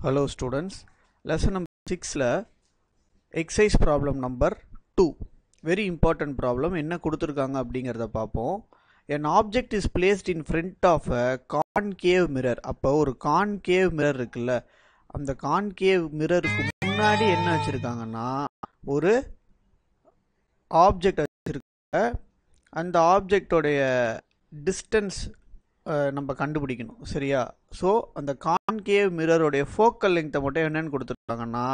Hello students, lesson number 6 la exercise problem number 2 very important problem என்ன கொடுத்திருக்காங்க அப்படிங்கறத பாப்போம். An object is placed in front of a concave mirror. அப்ப ஒரு concave mirror இருக்குல்ல, அந்த concave mirrorக்கு முன்னாடி என்ன வச்சிருக்காங்கன்னா ஒரு ஆப்ஜெக்ட் வச்சிருக்காங்க. அந்த ஆப்ஜெக்டோடைய டிஸ்டன்ஸ் நம்ம கண்டுபிடிக்கணும், சரியா? ஸோ அந்த கான்கேவ் மிரரோடைய ஃபோக்கல் லெங்த்தை மட்டும் என்னென்னு கொடுத்துருக்காங்கன்னா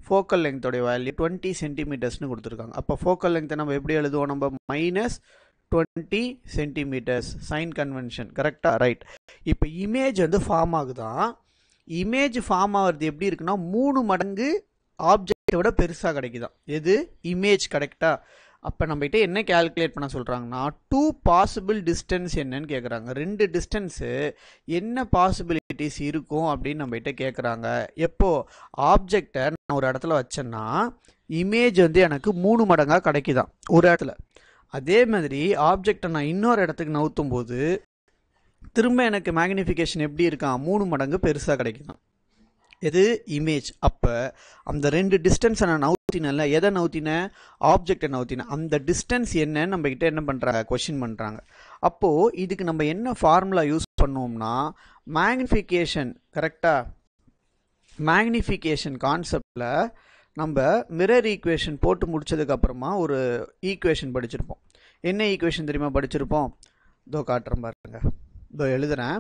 ஃபோக்கல் லெங்த்தோடைய வேல்யூ 20 சென்டிமீட்டர்ஸ்னு கொடுத்துருக்காங்க. அப்போ ஃபோக்கல் லெங்த்தை நம்ம எப்படி எழுதுவோம்? நம்ம -20 சென்டிமீட்டர்ஸ் சைன் கன்வென்ஷன், கரெக்டாக? ரைட். இப்போ இமேஜ் வந்து ஃபார்ம் ஆகுதான். இமேஜ் ஃபார்ம் ஆகிறது எப்படி இருக்குன்னா 3 மடங்கு ஆப்ஜெக்டை விட பெருசாக கிடைக்குதான். எது? இமேஜ், கரெக்டாக? அப்போ நம்மகிட்ட என்ன கேல்குலேட் பண்ண சொல்கிறாங்கன்னா 2 பாசிபிள் டிஸ்டன்ஸ் என்னன்னு கேட்குறாங்க. 2 டிஸ்டன்ஸு என்ன பாசிபிலிட்டிஸ் இருக்கும் அப்படின்னு நம்மகிட்ட கேட்குறாங்க. எப்போ ஆப்ஜெக்டை நான் ஒரு இடத்துல வச்சேன்னா இமேஜ் வந்து எனக்கு 3 மடங்காக கிடைக்குதான் ஒரு இடத்துல. அதே மாதிரி ஆப்ஜெக்டை நான் இன்னொரு இடத்துக்கு நவுத்தும் போது திரும்ப எனக்கு மேக்னிஃபிகேஷன் எப்படி இருக்கான்? 3 மடங்கு பெருசாக கிடைக்குதான். எது? இமேஜ். அப்போ அந்த 2 டிஸ்டன்ஸை நான் நவுத்தினேன்ல, எதை நவுத்தினேன்? ஆப்ஜெக்டை நவுத்தினேன். அந்த டிஸ்டன்ஸ் என்னன்னு நம்மகிட்ட என்ன பண்ணுறாங்க? கொஷின் பண்ணுறாங்க. அப்போது இதுக்கு நம்ம என்ன ஃபார்முலா யூஸ் பண்ணுவோம்னா மேக்னிஃபிகேஷன், கரெக்டாக? மேக்னிஃபிகேஷன் கான்செப்டில் நம்ம மிரர் ஈக்குவேஷன் போட்டு முடிச்சதுக்கப்புறமா ஒரு ஈக்குவேஷன் படிச்சிருப்போம். என்ன ஈக்குவேஷன் தெரியுமா படிச்சிருப்போம்? இதோ காட்டுறேன் பாருங்க, இதோ எழுதுகிறேன்.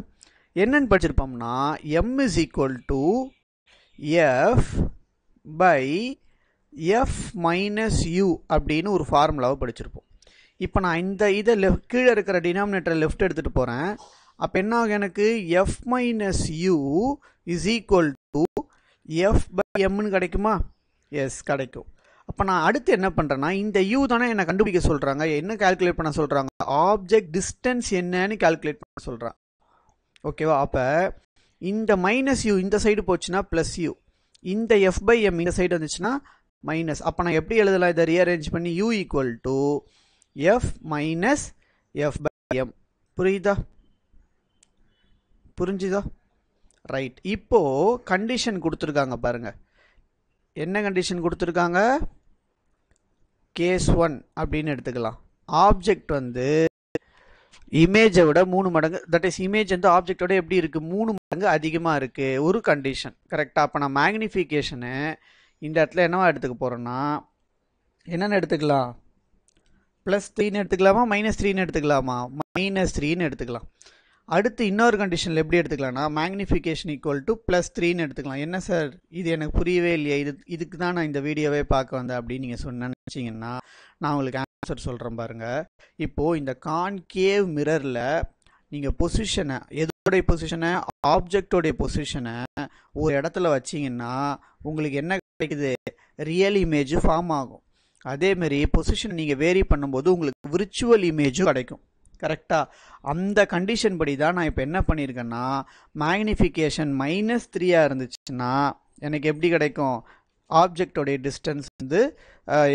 என்னன்னு படிச்சிருப்போம்னா m is equal to f by f minus u அப்படின்னு ஒரு ஃபார்முலாவை படிச்சிருப்போம். இப்போ நான் இந்த இதை கீழே இருக்கிற டினாமினேட்டரை லெஃப்ட் எடுத்துகிட்டு போகிறேன். அப்போ என்ன ஆகும்? எனக்கு f minus u is equal to f by mன்னு கிடைக்குமா? எஸ், கிடைக்கும். அப்போ நான் அடுத்து என்ன பண்ணுறேன்னா இந்த u தானே என்னை கண்டுபிடிக்க சொல்கிறாங்க. என்ன கால்குலேட் பண்ண சொல்கிறாங்க? ஆப்ஜெக்ட் டிஸ்டன்ஸ் என்னன்னு கால்குலேட் பண்ண சொல்கிறாங்க. ஓகேவா? அப்போ இந்த மைனஸ் யூ இந்த சைடு போச்சுன்னா ப்ளஸ் யூ, இந்த எஃப் பை எம் இந்த சைடு வந்துச்சுன்னா மைனஸ். அப்போ நான் எப்படி எழுதலாம் இதை ரீஅரேஞ்ச் பண்ணி? U equal to F minus F by M. புரியுதா? புரிஞ்சுதா? ரைட். இப்போ கண்டிஷன் கொடுத்துருக்காங்க பாருங்க. என்ன கண்டிஷன் கொடுத்துருக்காங்க? கேஸ் 1 அப்படின்னு எடுத்துக்கலாம். ஆப்ஜெக்ட் வந்து இமேஜை விட 3 மடங்கு, தட் இஸ் இமேஜ் வந்து ஆப்ஜெக்டோட எப்படி இருக்குது? 3 மடங்கு அதிகமாக இருக்குது, ஒரு கண்டிஷன், கரெக்டாக? அப்போ நான் மேக்னிஃபிகேஷனு இந்த இடத்துல என்னவா எடுத்துக்க போகிறேன்னா என்னென்னு எடுத்துக்கலாம்? +3ன்னு எடுத்துக்கலாமா -3ன்னு எடுத்துக்கலாமா? -3ன்னு எடுத்துக்கலாம். அடுத்து இன்னொரு கண்டிஷனில் எப்படி எடுத்துக்கலாம்னா மேக்னிஃபிகேஷன் ஈக்குவல் டு +3ன்னு எடுத்துக்கலாம். என்ன சார் இது எனக்கு புரியவே இல்லையே, இதுக்கு தான் நான் இந்த வீடியோவே பார்க்க வந்தேன் அப்படின்னு நீங்கள் நினச்சிங்கன்னா நான் உங்களுக்கு ஆன்சர் சொல்கிறேன் பாருங்கள். இப்போது இந்த கான்கேவ் மிரரில் நீங்கள் பொசிஷனை, எதோடைய பொசிஷனை? ஆப்ஜெக்டோடைய பொசிஷனை ஒரு இடத்துல வச்சிங்கன்னா உங்களுக்கு என்ன கிடைக்குது? ரியல் இமேஜ் ஃபார்ம் ஆகும். அதேமாரி பொசிஷனை நீங்கள் வேரி பண்ணும்போது உங்களுக்கு விர்ச்சுவல் இமேஜும் கிடைக்கும், கரெக்டாக? அந்த கண்டிஷன் படி தான் நான் இப்போ என்ன பண்ணியிருக்கேன்னா மேக்னிஃபிகேஷன் -3 இருந்துச்சுன்னா எனக்கு எப்படி கிடைக்கும்? ஆப்ஜெக்டோடைய டிஸ்டன்ஸ் வந்து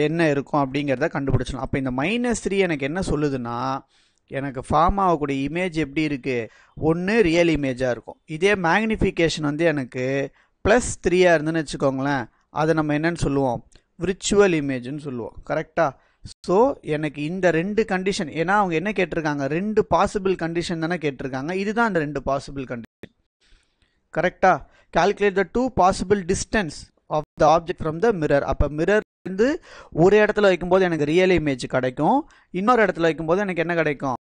என்ன இருக்கும் அப்படிங்கிறத கண்டுபிடிச்சலாம். அப்போ இந்த -3 எனக்கு என்ன சொல்லுதுன்னா எனக்கு ஃபார்ம் ஆகக்கூடிய இமேஜ் எப்படி இருக்குது? ஒன்று ரியல் இமேஜாக இருக்கும். இதே மேக்னிஃபிகேஷன் வந்து எனக்கு +3 இருந்துன்னு வச்சுக்கோங்களேன், அதை நம்ம என்னன்னு சொல்லுவோம்? விர்ச்சுவல் இமேஜ்னு சொல்லுவோம், கரெக்டாக? ஸோ எனக்கு இந்த 2 கண்டிஷன், ஏன்னா அவங்க என்ன கேட்டிருக்காங்க? 2 பாசிபிள் கண்டிஷன் தானே கேட்டிருக்காங்க. இதுதான் அந்த 2 பாசிபிள் கண்டிஷன், கரெக்டாக? Calculate the 2 possible distance of the object from the mirror. அப்போ மிரர் வந்து ஒரு இடத்துல வைக்கும்போது எனக்கு ரியல் இமேஜ் கிடைக்கும், இன்னொரு இடத்துல வைக்கும்போது எனக்கு என்ன கிடைக்கும்?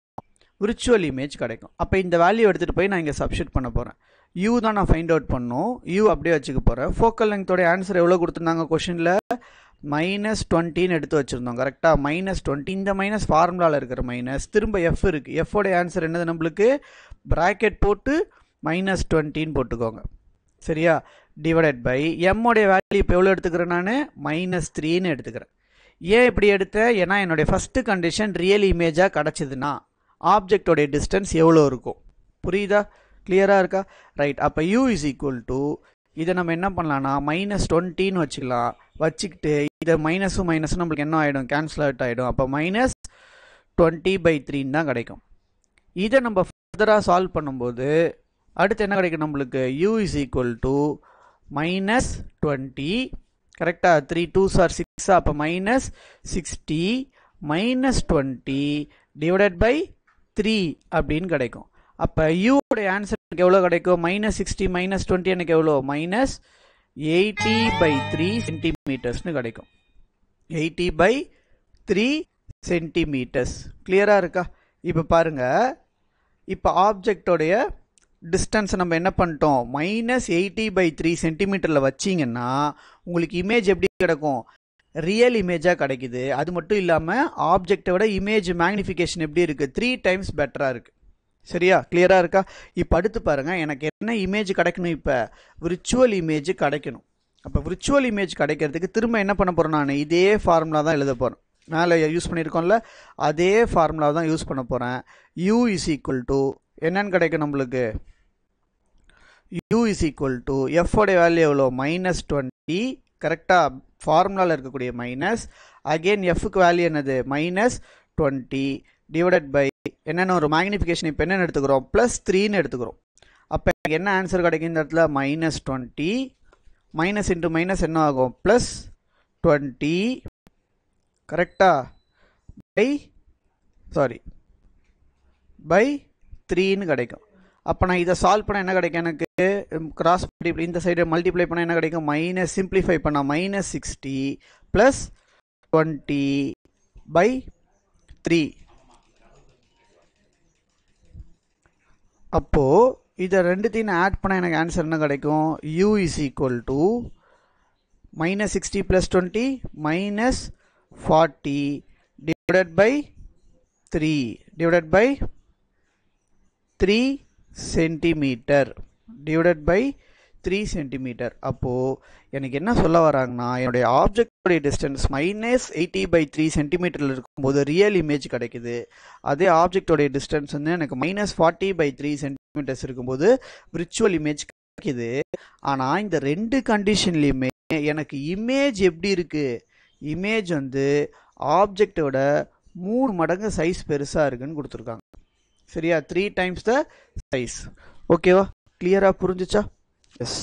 விர்ச்சுவல் இமேஜ் கிடைக்கும். அப்போ இந்த வேல்யூ எடுத்துகிட்டு போய் நான் இங்கே சப்ஸ்டிட் பண்ண போகிறேன். யூ தான் நான் ஃபைண்ட் அவுட் பண்ணணும், யூ அப்படியே வச்சுக்க போகிறேன். ஃபோக்கல் லெங்த்தோடைய ஆன்சர் எவ்வளோ கொடுத்துருந்தாங்க கொஷினில்? -20ன்னு எடுத்து வச்சுருந்தோம், கரெக்டாக? -20, இந்த மைனஸ் ஃபார்முலாவில் இருக்கிற மைனஸ், திரும்ப எஃப் இருக்குது. எஃபோடைய ஆன்சர் என்னது நம்மளுக்கு? ப்ராக்கெட் போட்டு -20ன்னு போட்டுக்கோங்க, சரியா? டிவைடட் பை எம்மோடைய வேல்யூ இப்போ எவ்வளோ எடுத்துக்கிறேன்? நான் -3ன்னு எடுத்துக்கிறேன். ஏன் இப்படி எடுத்தேன்? ஏன்னா என்னுடைய ஃபஸ்ட்டு கண்டிஷன் ரியல் இமேஜாக கிடச்சிதுன்னா ஆப்ஜெக்டோடைய டிஸ்டன்ஸ் எவ்வளோ இருக்கும்? புரியுதா? கிளியராக இருக்கா? ரைட். அப்போ யூ இஸ் ஈக்குவல் டு இதை நம்ம என்ன பண்ணலாம்னா -20ன்னு வச்சுக்கலாம். வச்சுக்கிட்டு இதை மைனஸும் நம்மளுக்கு என்ன ஆகிடும்? கேன்சல் அவுட் ஆகிடும். அப்போ -20/3 தான் கிடைக்கும். இதை நம்ம ஃபர்தராக சால்வ் பண்ணும்போது அடுத்து என்ன கிடைக்கும் நம்மளுக்கு? u is equal to minus 20, கரெக்டா? 3 2s are 6, அப்போ minus 60 minus 20 divided by 3 அப்படின்னு கிடைக்கும். அப்போ u உடைய ஆன்சர் எனக்கு எவ்வளோ கிடைக்கும்? minus 60 minus 20 எனக்கு எவ்வளோ? minus 80 by 3 சென்டிமீட்டர்ஸ்னு கிடைக்கும். 80 by 3 சென்டிமீட்டர்ஸ். கிளியரா இருக்கா? இப்போ பாருங்க, இப்போ ஆப்ஜெக்டோடைய டிஸ்டன்ஸ் நம்ம என்ன பண்ணிட்டோம்? minus 80 by 3 சென்டிமீட்டரில் வச்சிங்கன்னா உங்களுக்கு இமேஜ் எப்படி கிடைக்கும்? ரியல் இமேஜாக கிடைக்குது. அது மட்டும் இல்லாமல் ஆப்ஜெக்டோட இமேஜ் மேக்னிஃபிகேஷன் எப்படி இருக்குது? 3 times பெட்டராக இருக்குது. சரியா? கிளியராக இருக்கா? இப்போ அடுத்து பாருங்கள், எனக்கு என்ன இமேஜ் கிடைக்கணும்? இப்போ விர்ச்சுவல் இமேஜ் கிடைக்கணும். அப்போ விர்ச்சுவல் இமேஜ் கிடைக்கிறதுக்கு திரும்ப என்ன பண்ண போகிறேன்? நான் இதே ஃபார்முலா தான் எழுத போகிறேன். மேலே யூஸ் பண்ணியிருக்கோம்ல, அதே ஃபார்முலா தான் யூஸ் பண்ண போகிறேன். u is equal to என்னன்னு கிடைக்கும் நம்மளுக்கு? u is equal to f உடைய வேல்யூ எவ்வளோ? minus 20. கரெக்டாக? ஃபார்முலாவில் இருக்கக்கூடிய மைனஸ், அகெயின் எஃப்க்கு வேல்யூ என்னது? minus 20 டிவைடட் பை என்னென்ன ஒரு மேக்னிஃபிகேஷன் இப்போ என்னென்னு எடுத்துக்கிறோம்? ப்ளஸ் 3ன்னு எடுத்துக்கிறோம். அப்போ எனக்கு என்ன ஆன்சர் கிடைக்கும் இந்த இடத்துல? minus 20 மைனஸ் இன்ட்டு மைனஸ் என்ன ஆகும்? ப்ளஸ் 20. கரெக்டா? பை 3ன்னு கிடைக்கும். அப்போ நான் இதை சால்வ் பண்ண என்ன கிடைக்கும்? எனக்கு கிராஸ் மல்டிப்ளை, இந்த சைடு மல்டிப்ளை பண்ண என்ன கிடைக்கும்? மைனஸ் சிம்பிளிஃபை பண்ணால் minus 60 ப்ளஸ் 20 by 3. அப்போது இதை ரெண்டுத்தையும் ஆட் பண்ண எனக்கு ஆன்சர் என்ன கிடைக்கும்? u is equal to minus 60 plus 20 minus 40 divided by 3 divided by 3 centimetre divided by 3 centimetre. அப்போது எனக்கு என்ன சொல்ல வராங்கன்னா, என்னுடைய ஆப்ஜெக்டோடைய டிஸ்டன்ஸ் minus 80 by 3 சென்டிமீட்டரில் இருக்கும்போது ரியல் இமேஜ் கிடைக்குது. அதே ஆப்ஜெக்டோடைய டிஸ்டன்ஸ் வந்து எனக்கு minus 40 by 3 சென்டிமீட்டர்ஸ் இருக்கும்போது விர்ச்சுவல் இமேஜ் கிடைக்குது. ஆனால் இந்த ரெண்டு கண்டிஷன்லையுமே எனக்கு இமேஜ் எப்படி இருக்குது? இமேஜ் வந்து ஆப்ஜெக்டோட 3 மடங்கு சைஸ் பெருசாக இருக்குன்னு கொடுத்துருக்காங்க. சரியா? 3 times the size. ஓகேவா? கிளியராக புரிஞ்சிச்சா? எஸ்.